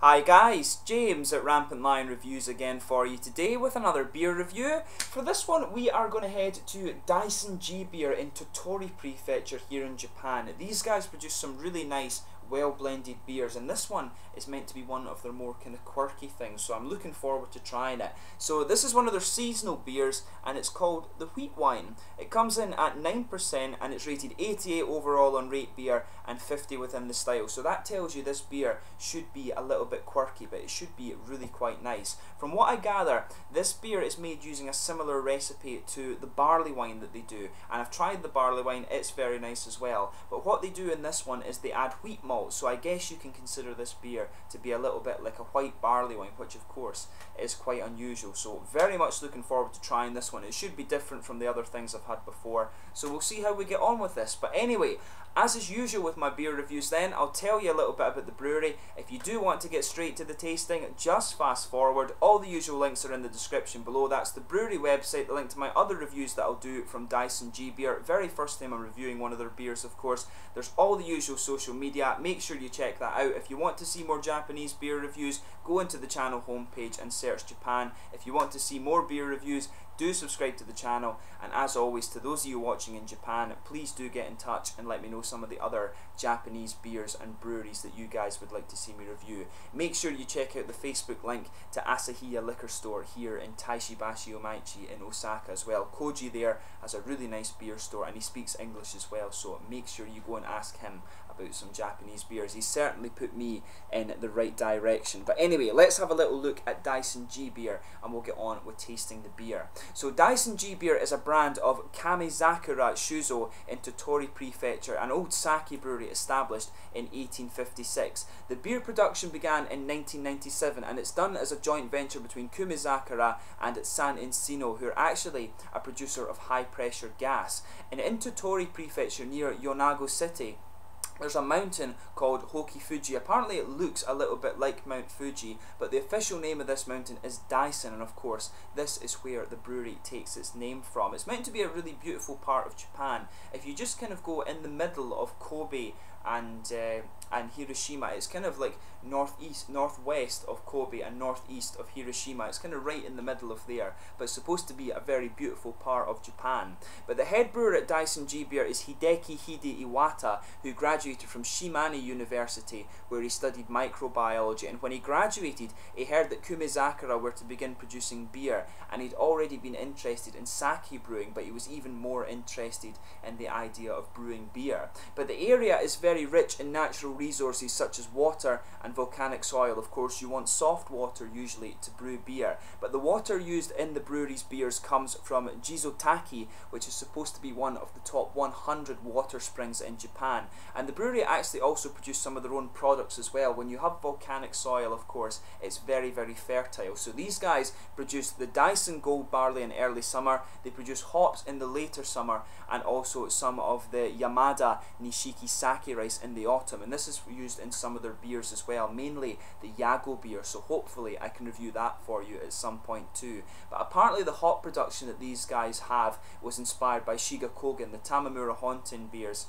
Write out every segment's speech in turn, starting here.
Hi guys, James at RampantLionReviews again for you today with another beer review. For this one we are going to head to Daisen G Beer in Tottori Prefecture here in Japan. These guys produce some really nice well blended beers, and this one is meant to be one of their more kind of quirky things, so I'm looking forward to trying it. So this is one of their seasonal beers and it's called the Wheat Wine. It comes in at 9% and it's rated 88 overall on Rate Beer and 50 within the style, so that tells you this beer should be a little bit quirky, but it should be really quite nice. From what I gather, this beer is made using a similar recipe to the barley wine that they do, and I've tried the barley wine, it's very nice as well, but what they do in this one is they add wheat malt, so I guess you can consider this beer to be a little bit like a white barley wine, which of course is quite unusual. So very much looking forward to trying this one. It should be different from the other things I've had before, so we'll see how we get on with this. But anyway, as is usual with my beer reviews then, I'll tell you a little bit about the brewery. If you do want to get straight to the tasting, just fast forward. All the usual links are in the description below. That's the brewery website, the link to my other reviews that I'll do from Daisen G Beer. Very first time I'm reviewing one of their beers, of course. There's all the usual social media. Make sure you check that out. If you want to see more Japanese beer reviews, go into the channel homepage and search Japan. If you want to see more beer reviews, do subscribe to the channel, and as always, to those of you watching in Japan, please do get in touch and let me know some of the other Japanese beers and breweries that you guys would like to see me review. Make sure you check out the Facebook link to Asahiya liquor store here in Taishibashi Omaichi in Osaka as well. Koji there has a really nice beer store and he speaks English as well, so make sure you go and ask him about some Japanese beers. He certainly put me in the right direction. But anyway, let's have a little look at Daisen G Beer and we'll get on with tasting the beer. So Daisen G Beer is a brand of Kumezakura Shuzo in Tottori Prefecture, an old sake brewery established in 1856. The beer production began in 1997 and it's done as a joint venture between Kumezakura and San Encino, who are actually a producer of high pressure gas. And in Tottori Prefecture near Yonago City, there's a mountain called Hoki Fuji. Apparently it looks a little bit like Mount Fuji, but the official name of this mountain is Daisen, and of course this is where the brewery takes its name from. It's meant to be a really beautiful part of Japan. If you just kind of go in the middle of Kobe and Hiroshima, it's kind of like northwest of Kobe and northeast of Hiroshima. It's kind of right in the middle of there, but it's supposed to be a very beautiful part of Japan. But the head brewer at Daisen G Beer is Hideki Hide Iwata, who graduated from Shimane University, where he studied microbiology, and when he graduated he heard that Kumezakura were to begin producing beer, and he'd already been interested in sake brewing, but he was even more interested in the idea of brewing beer. But the area is very rich in natural resources such as water and volcanic soil. Of course, you want soft water usually to brew beer, but the water used in the brewery's beers comes from Jizotaki, which is supposed to be one of the top 100 water springs in Japan. And the brewery actually also produce some of their own products as well. When you have volcanic soil, of course, it's very, very fertile. So these guys produce the Daisen Gold barley in early summer, they produce hops in the later summer, and also some of the Yamada Nishiki sake rice in the autumn, and this is used in some of their beers as well, mainly the Yago beer, so hopefully I can review that for you at some point too. But apparently the hop production that these guys have was inspired by Shiga Kogen, the Tamamura Hontin beers,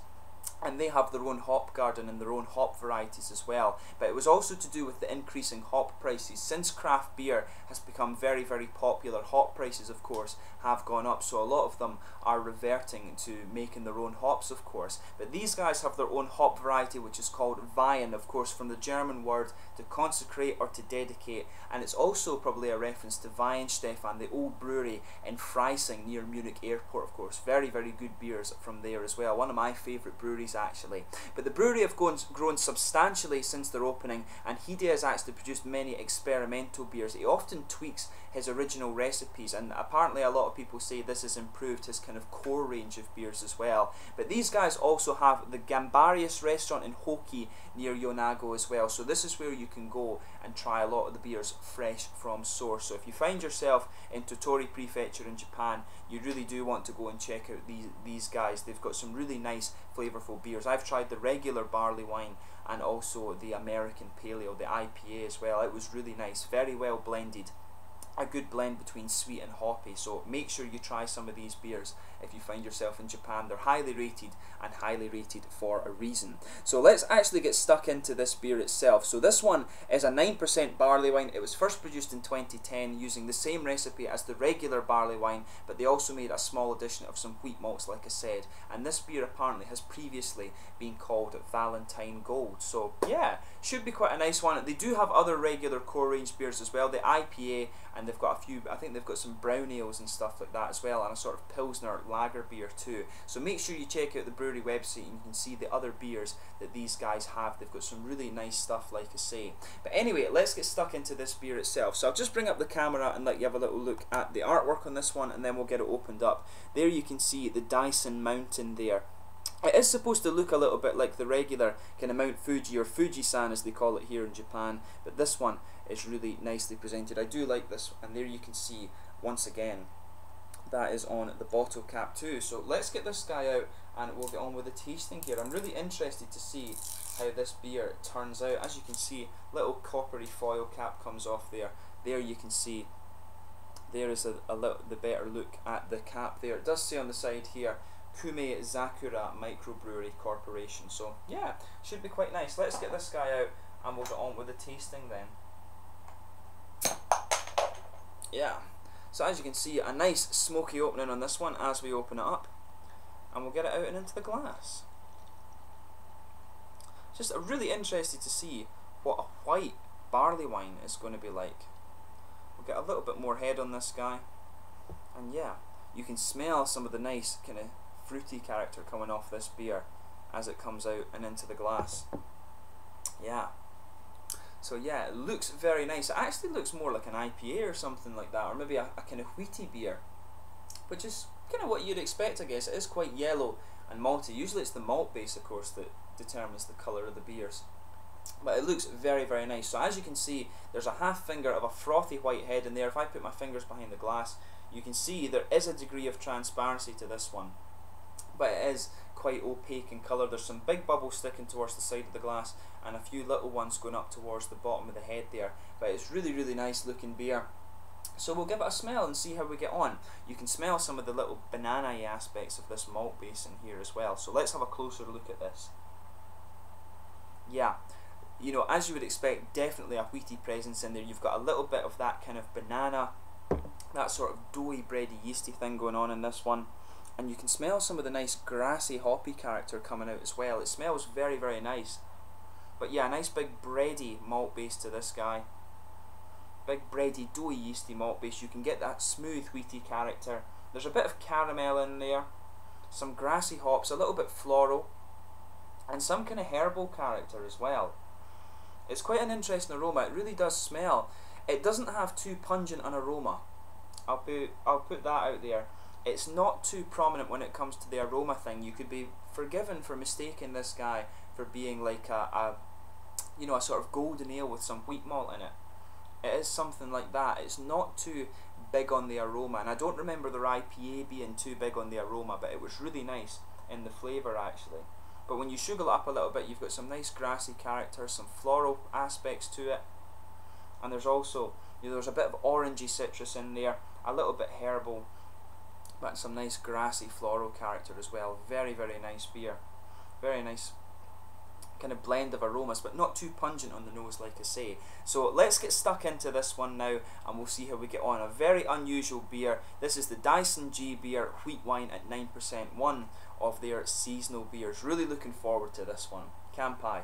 and they have their own hop garden and their own hop varieties as well. But it was also to do with the increasing hop prices. Since craft beer has become very, very popular, hop prices of course have gone up, so a lot of them are reverting to making their own hops, of course. But these guys have their own hop variety which is called Weihen, of course from the German word to consecrate or to dedicate, and it's also probably a reference to Weihenstephan, the old brewery in Freising near Munich Airport, of course. Very, very good beers from there as well, one of my favourite breweries actually. But the brewery have grown substantially since their opening, and Hide has actually produced many experimental beers. He often tweaks his original recipes, and apparently a lot of people say this has improved his kind of core range of beers as well. But these guys also have the Gambarius restaurant in Hoki near Yonago as well, so this is where you can go and try a lot of the beers fresh from source. So if you find yourself in Tottori Prefecture in Japan, you really do want to go and check out these guys. They've got some really nice flavourful beers. I've tried the regular barley wine and also the American Pale Ale, the IPA as well. It was really nice, very well blended, a good blend between sweet and hoppy, so make sure you try some of these beers if you find yourself in Japan. They're highly rated, and highly rated for a reason. So let's actually get stuck into this beer itself. So this one is a 9% barley wine. It was first produced in 2010 using the same recipe as the regular barley wine, but they also made a small addition of some wheat malts, like I said. And this beer apparently has previously been called Valentine Gold. So yeah, should be quite a nice one. They do have other regular core range beers as well, the IPA, and they've got a few, I think they've got some brown ales and stuff like that as well, and a sort of Pilsner lager beer too. So make sure you check out the brewery website and you can see the other beers that these guys have. They've got some really nice stuff, like I say. But anyway, let's get stuck into this beer itself. So I'll just bring up the camera and let you have a little look at the artwork on this one, and then we'll get it opened up. There you can see the Daisen mountain there. It is supposed to look a little bit like the regular kind of Mount Fuji, or Fuji-san as they call it here in Japan, but this one is really nicely presented. I do like this, and there you can see once again that is on the bottle cap too. So let's get this guy out and we'll get on with the tasting here. I'm really interested to see how this beer turns out. As you can see, little coppery foil cap comes off there. There you can see there is the better look at the cap there. It does say on the side here Kumezakura Microbrewery Corporation. So yeah, should be quite nice. Let's get this guy out and we'll get on with the tasting then. Yeah, so as you can see, a nice smoky opening on this one as we open it up, and we'll get it out and into the glass. Just really interested to see what a white barley wine is going to be like. We'll get a little bit more head on this guy, and yeah, you can smell some of the nice kind of fruity character coming off this beer as it comes out and into the glass. Yeah. So yeah, it looks very nice. It actually looks more like an IPA or something like that, or maybe a kind of wheaty beer, which is kind of what you'd expect, I guess. It is quite yellow and malty. Usually it's the malt base, of course, that determines the colour of the beers. But it looks very, very nice. So as you can see, there's a half finger of a frothy white head in there. If I put my fingers behind the glass, you can see there is a degree of transparency to this one, but it is quite opaque in colour. There's some big bubbles sticking towards the side of the glass and a few little ones going up towards the bottom of the head there, but it's really, really nice looking beer. So we'll give it a smell and see how we get on. You can smell some of the little banana-y aspects of this malt base in here as well. So let's have a closer look at this. Yeah, you know, as you would expect, definitely a wheaty presence in there. You've got a little bit of that kind of banana, that sort of doughy, bready, yeasty thing going on in this one. And you can smell some of the nice grassy, hoppy character coming out as well. It smells very, very nice. But yeah, a nice big bready malt base to this guy. Big bready, doughy, yeasty malt base. You can get that smooth, wheaty character. There's a bit of caramel in there, some grassy hops, a little bit floral, and some kind of herbal character as well. It's quite an interesting aroma. It really does smell. It doesn't have too pungent an aroma. I'll put that out there. It's not too prominent when it comes to the aroma thing. You could be forgiven for mistaking this guy for being like a sort of golden ale with some wheat malt in it. It is something like that. It's not too big on the aroma, and I don't remember their IPA being too big on the aroma, but it was really nice in the flavour actually. But when you sugar it up a little bit, you've got some nice grassy character, some floral aspects to it, and there's also, you know, there's a bit of orangey citrus in there, a little bit herbal, but some nice grassy floral character as well. Very, very nice beer. Very nice kind of blend of aromas, but not too pungent on the nose, like I say. So let's get stuck into this one now and we'll see how we get on. A very unusual beer. This is the Daisen G Beer wheat wine at 9%, one of their seasonal beers. Really looking forward to this one. Kanpai.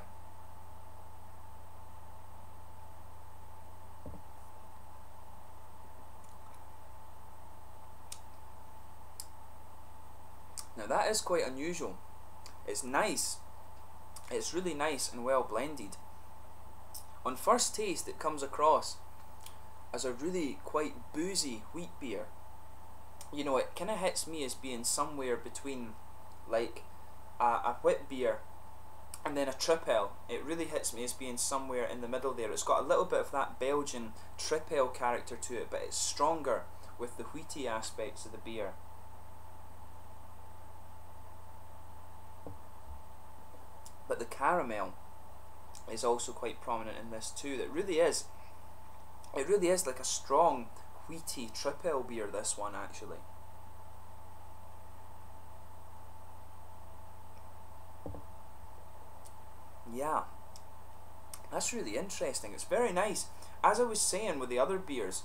Now that is quite unusual. It's nice. It's really nice and well blended. On first taste it comes across as a really quite boozy wheat beer. You know, it kind of hits me as being somewhere between like a wheat beer and then a trip ale. It really hits me as being somewhere in the middle there. It's got a little bit of that Belgian trip ale character to it, but it's stronger with the wheaty aspects of the beer. But the caramel is also quite prominent in this too. It really is like a strong wheaty trip ale beer, this one actually. Yeah, that's really interesting. It's very nice. As I was saying with the other beers,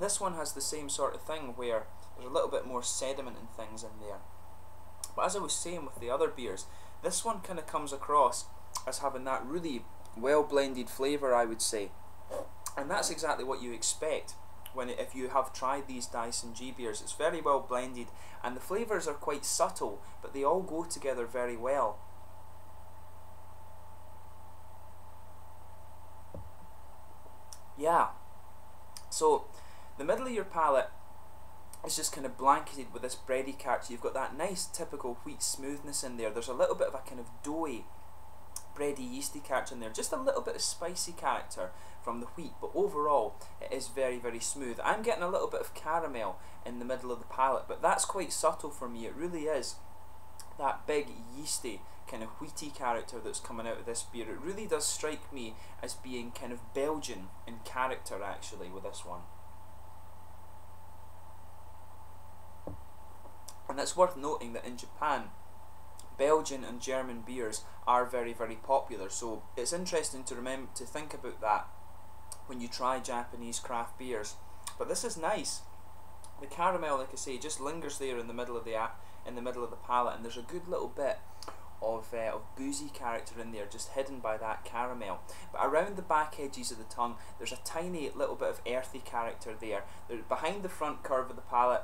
this one has the same sort of thing where there's a little bit more sediment and things in there. But as I was saying with the other beers, this one kind of comes across as having that really well blended flavour, I would say. And that's exactly what you expect if you have tried these Daisen G Beers. It's very well blended and the flavours are quite subtle, but they all go together very well. Yeah, so the middle of your palate is just kind of blanketed with this bready character. You've got that nice typical wheat smoothness in there. There's a little bit of a kind of doughy, bready, yeasty character in there. Just a little bit of spicy character from the wheat, but overall it is very, very smooth. I'm getting a little bit of caramel in the middle of the palate, but that's quite subtle for me. It really is that big, yeasty, kind of wheaty character that's coming out of this beer. It really does strike me as being kind of Belgian in character, actually, with this one. And it's worth noting that in Japan, Belgian and German beers are very, very popular, so it's interesting to think about that when you try Japanese craft beers. But this is nice. The caramel, like I say, just lingers there in the middle of the palate, and there's a good little bit of boozy character in there, just hidden by that caramel. But around the back edges of the tongue, there's a tiny little bit of earthy character there. Behind the front curve of the palate,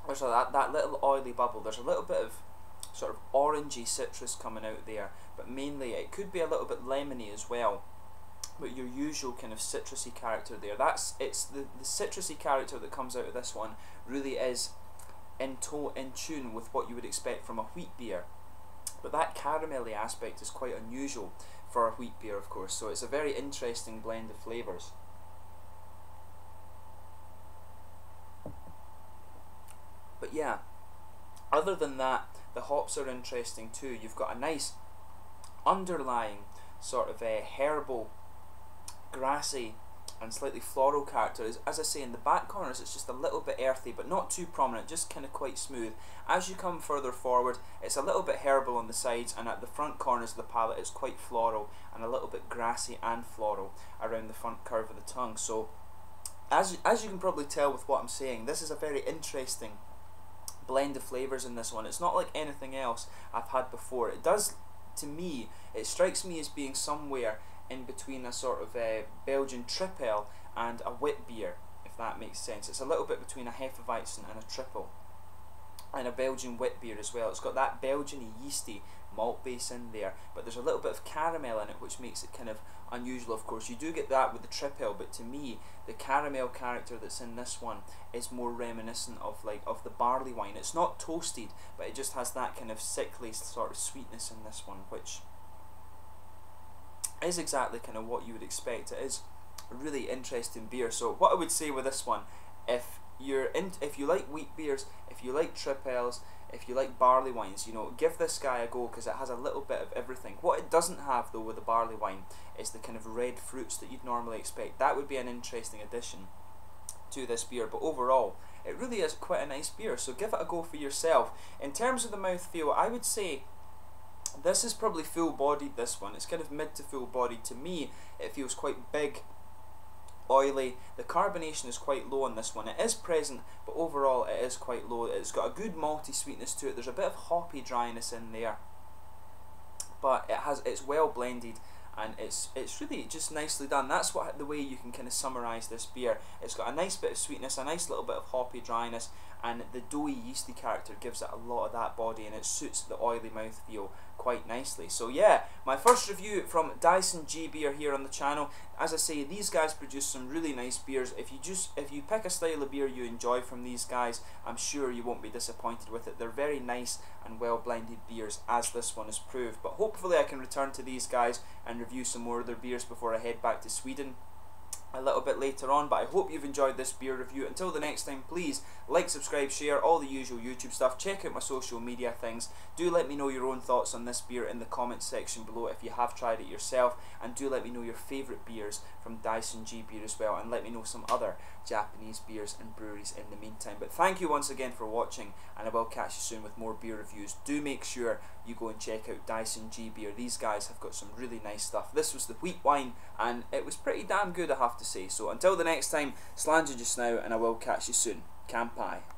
there's that little oily bubble. There's a little bit of sort of orangey citrus coming out there, but mainly it could be a little bit lemony as well. But your usual kind of citrusy character there. It's the citrusy character that comes out of this one really is in tune with what you would expect from a wheat beer. But that caramelly aspect is quite unusual for a wheat beer, of course. So it's a very interesting blend of flavours. But yeah, other than that, the hops are interesting too. You've got a nice underlying sort of a herbal, grassy and slightly floral character. As I say, in the back corners it's just a little bit earthy, but not too prominent, just kind of quite smooth. As you come further forward, it's a little bit herbal on the sides, and at the front corners of the palate it's quite floral and a little bit grassy and floral around the front curve of the tongue. So as you can probably tell with what I'm saying, this is a very interesting blend of flavours in this one. It's not like anything else I've had before. It does, to me, it strikes me as being somewhere in between a sort of a Belgian triple and a wit beer, if that makes sense. It's a little bit between a Hefeweizen and a triple, and a Belgian wit beer as well. It's got that Belgian yeasty malt base in there, but there's a little bit of caramel in it, which makes it kind of unusual. Of course, you do get that with the triple, but to me, the caramel character that's in this one is more reminiscent of the barley wine. It's not toasted, but it just has that kind of sickly sort of sweetness in this one, which is exactly kind of what you would expect. It is a really interesting beer. So what I would say with this one, if you like wheat beers, if you like tripels, if you like barley wines, give this guy a go, because it has a little bit of everything. What it doesn't have though with the barley wine is the kind of red fruits that you'd normally expect. That would be an interesting addition to this beer, but overall it really is quite a nice beer, so give it a go for yourself. In terms of the mouthfeel, I would say this is probably full bodied, this one. It's kind of mid to full bodied. To me, it feels quite big, oily. The carbonation is quite low on this one. It is present, but overall it is quite low. It's got a good malty sweetness to it. There's a bit of hoppy dryness in there, but it's well blended, and it's really just nicely done. That's the way you can kind of summarise this beer. It's got a nice bit of sweetness, a nice little bit of hoppy dryness, and the doughy yeasty character gives it a lot of that body, and it suits the oily mouthfeel quite nicely. So yeah, my first review from Daisen G Beer here on the channel. As I say, these guys produce some really nice beers. If you pick a style of beer you enjoy from these guys, I'm sure you won't be disappointed with it. They're very nice and well blended beers, as this one has proved. But hopefully I can return to these guys and review some more of their beers before I head back to Sweden. a little bit later on, but I hope you've enjoyed this beer review. Until the next time, please like, subscribe, share, all the usual YouTube stuff. Check out my social media things. Do let me know your own thoughts on this beer in the comments section below if you have tried it yourself, and do let me know your favourite beers from Daisen G Beer as well, and let me know some other Japanese beers and breweries in the meantime. But thank you once again for watching, and I will catch you soon with more beer reviews. Do make sure you go and check out Daisen G Beer. These guys have got some really nice stuff. This was the wheat wine, and it was pretty damn good, I have to say. So until the next time, Slanger just now, and I will catch you soon. Kampai.